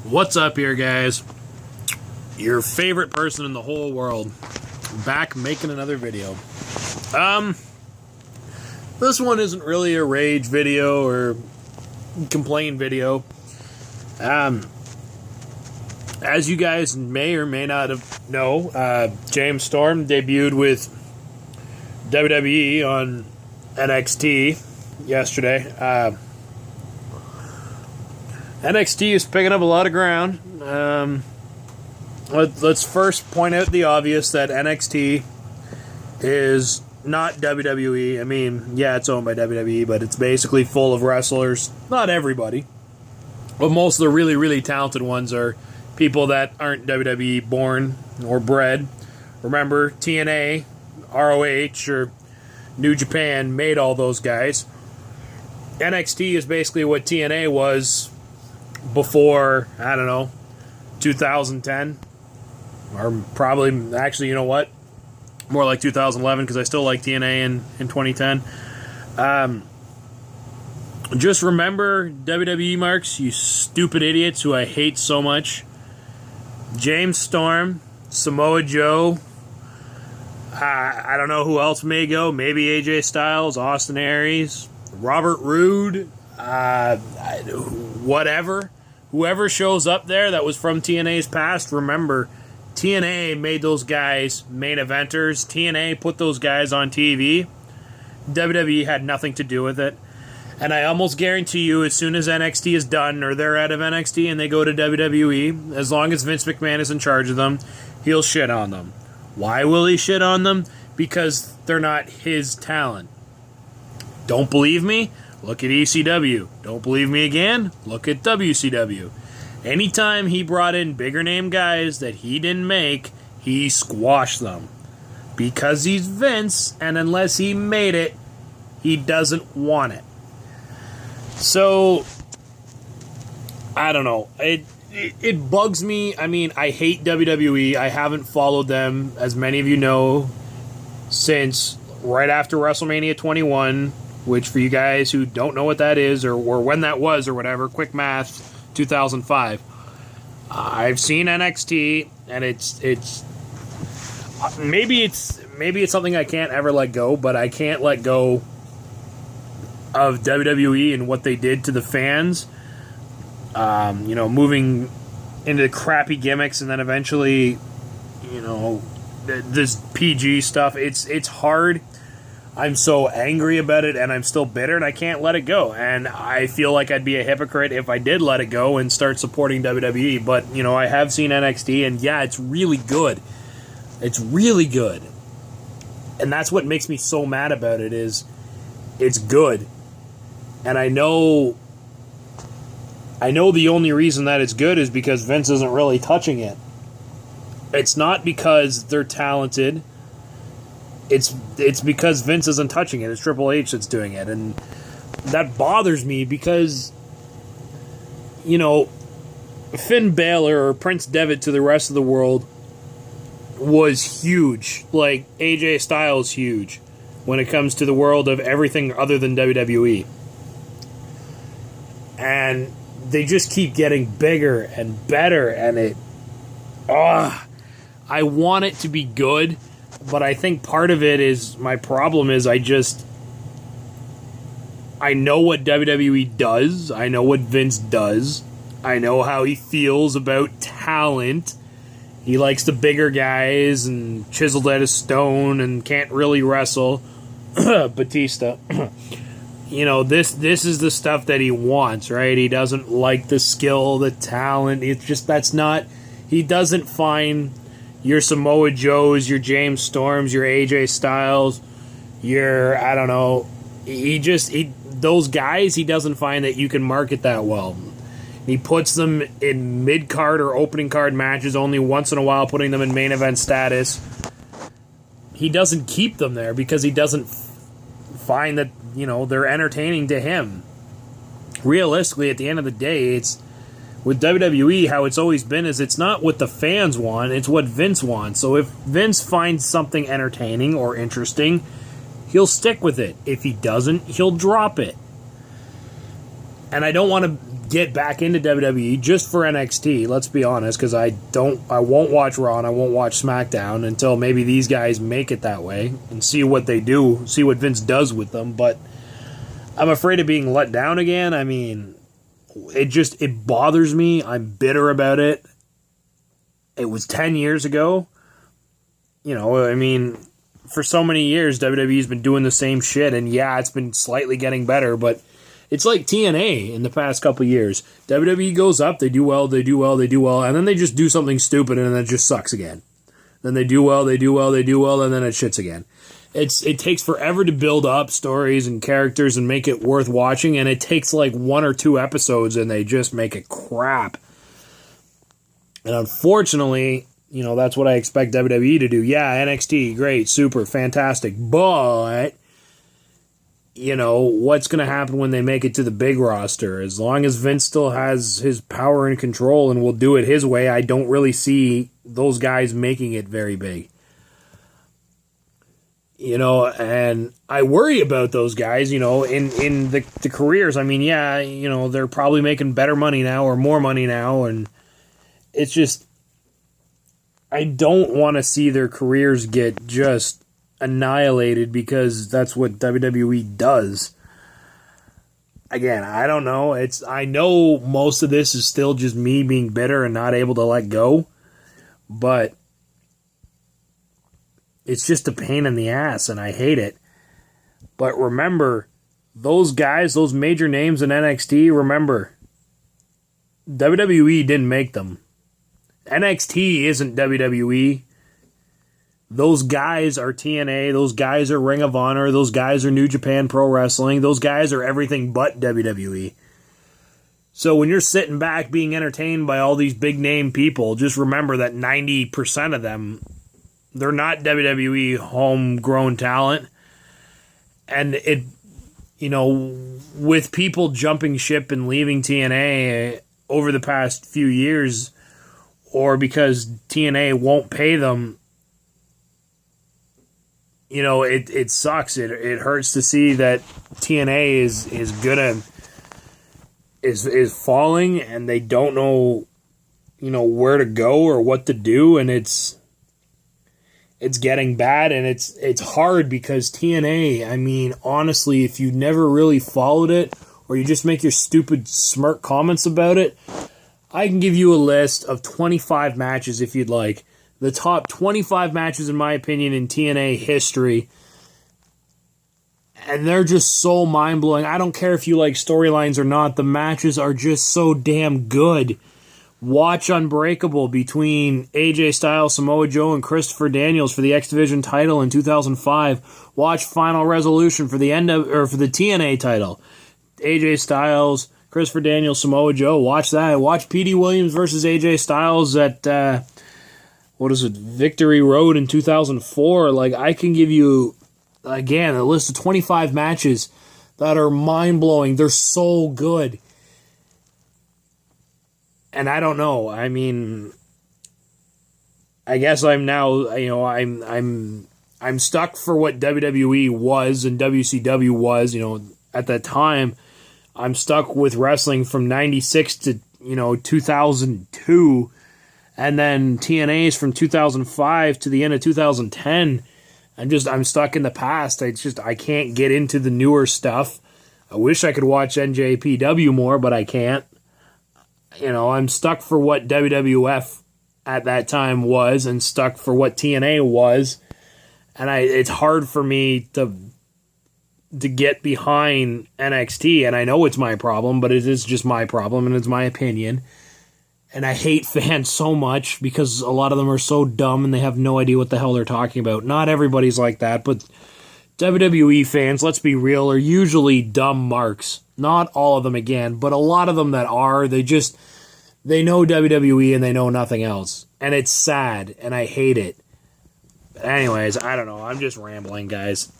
What's up here, guys? Your favorite person in the whole world, back making another video. This one isn't really a rage video or complain video. As you guys may or may not know, James Storm debuted with WWE on NXT yesterday. NXT is picking up a lot of ground. Let's first point out the obvious that NXT is not WWE. I mean, yeah, it's owned by WWE, but it's basically full of wrestlers. Not everybody, but most of the really, really talented ones are people that aren't WWE born or bred. Remember, TNA, ROH, or New Japan made all those guys. NXT is basically what TNA was before, I don't know, 2010. Or probably, actually, you know what? More like 2011, because I still like TNA in 2010. Just remember, WWE marks, you stupid idiots who I hate so much. James Storm, Samoa Joe, I don't know who else may go. Maybe AJ Styles, Austin Aries, Robert Roode, whatever. Whoever shows up there that was from TNA's past, remember, TNA made those guys main eventers. TNA put those guys on TV. WWE had nothing to do with it. And I almost guarantee you, as soon as NXT is done, or they're out of NXT and they go to WWE, as long as Vince McMahon is in charge of them, he'll shit on them. Why will he shit on them? Because they're not his talent. Don't believe me? Look at ECW. Don't believe me again? Look at WCW. Anytime he brought in bigger name guys that he didn't make, he squashed them. Because he's Vince, and unless he made it, he doesn't want it. So, I don't know. It bugs me. I mean, I hate WWE. I haven't followed them, as many of you know, since right after WrestleMania 21, which for you guys who don't know what that is, or when that was, or whatever, quick math, 2005. I've seen NXT, and it's maybe it's something I can't ever let go, but I can't let go of WWE and what they did to the fans. Moving into crappy gimmicks, and then eventually, this PG stuff. It's hard. I'm so angry about it, and I'm still bitter, and I can't let it go. And I feel like I'd be a hypocrite if I did let it go and start supporting WWE. But, I have seen NXT, and yeah, it's really good. It's really good. And that's what makes me so mad about it, is it's good. And I know the only reason that it's good is because Vince isn't really touching it. It's not because they're talented. It's because Vince isn't touching it. It's Triple H that's doing it. And that bothers me because, Finn Balor or Prince Devitt to the rest of the world was huge. Like, AJ Styles huge when it comes to the world of everything other than WWE. And they just keep getting bigger and better, and I want it to be good. But I think part of it is, my problem is I know what WWE does. I know what Vince does. I know how he feels about talent. He likes the bigger guys and chiseled out of stone and can't really wrestle. Batista. This is the stuff that he wants, right? He doesn't like the skill, the talent. It's just, he doesn't find your Samoa Joes, your James Storms, your AJ Styles, I don't know. Those guys, he doesn't find that you can market that well. He puts them in mid-card or opening card matches only once in a while, putting them in main event status. He doesn't keep them there because he doesn't find that, they're entertaining to him. Realistically, at the end of the day, it's with WWE, how it's always been is it's not what the fans want, it's what Vince wants. So if Vince finds something entertaining or interesting, he'll stick with it. If he doesn't, he'll drop it. And I don't want to get back into WWE just for NXT, let's be honest, because I won't watch Raw and I won't watch SmackDown until maybe these guys make it that way and see what they do, see what Vince does with them. But I'm afraid of being let down again. I mean, it bothers me. I'm bitter about it. It was 10 years ago. You know, I mean, for so many years, WWE's been doing the same shit, and yeah, it's been slightly getting better, but it's like TNA in the past couple years. WWE goes up, they do well, and then they just do something stupid, and then it just sucks again. Then they do well, and then it shits again. It takes forever to build up stories and characters and make it worth watching, and it takes like 1 or 2 episodes, and they just make it crap. And unfortunately, you know, that's what I expect WWE to do. Yeah, NXT, great, super, fantastic. But, you know, what's going to happen when they make it to the big roster? As long as Vince still has his power and control and will do it his way, I don't really see those guys making it very big. You know, and I worry about those guys, you know, in the careers. I mean, yeah, you know, they're probably making better money now or more money now, and it's just, I don't want to see their careers get just annihilated because that's what WWE does. Again, I don't know. I know most of this is still just me being bitter and not able to let go, but it's just a pain in the ass and I hate it. But remember, those guys, those major names in NXT, remember, WWE didn't make them. NXT isn't WWE. Those guys are TNA. Those guys are Ring of Honor. Those guys are New Japan Pro Wrestling. Those guys are everything but WWE. So when you're sitting back being entertained by all these big name people, just remember that 90% of them, they're not WWE homegrown talent. And it, you know, with people jumping ship and leaving TNA over the past few years, or because TNA won't pay them, you know, it sucks. It hurts to see that TNA is falling and they don't know, you know, where to go or what to do, and it's getting bad, and it's hard because TNA, I mean, honestly, if you never really followed it or you just make your stupid smirk comments about it, I can give you a list of 25 matches if you'd like. The top 25 matches, in my opinion, in TNA history. And they're just so mind-blowing. I don't care if you like storylines or not. The matches are just so damn good. Watch Unbreakable between AJ Styles, Samoa Joe, and Christopher Daniels for the X Division title in 2005. Watch Final Resolution for the TNA title. AJ Styles, Christopher Daniels, Samoa Joe. Watch that. Watch Petey Williams versus AJ Styles at Victory Road in 2004. Like, I can give you, again, a list of 25 matches that are mind-blowing. They're so good. And I don't know. I mean, I guess I'm now, you know, I'm stuck for what WWE was and WCW was, you know, at that time. I'm stuck with wrestling from 96 to, you know, 2002. And then TNA's from 2005 to the end of 2010. I'm stuck in the past. I can't get into the newer stuff. I wish I could watch NJPW more, but I can't. You know, I'm stuck for what WWF at that time was and stuck for what TNA was. And it's hard for me to get behind NXT. And I know it's my problem, but it is just my problem and it's my opinion. And I hate fans so much because a lot of them are so dumb and they have no idea what the hell they're talking about. Not everybody's like that, but WWE fans, let's be real, are usually dumb marks. Not all of them, again, but a lot of them that are, they know WWE and they know nothing else. And it's sad, and I hate it. But anyways, I don't know. I'm just rambling, guys.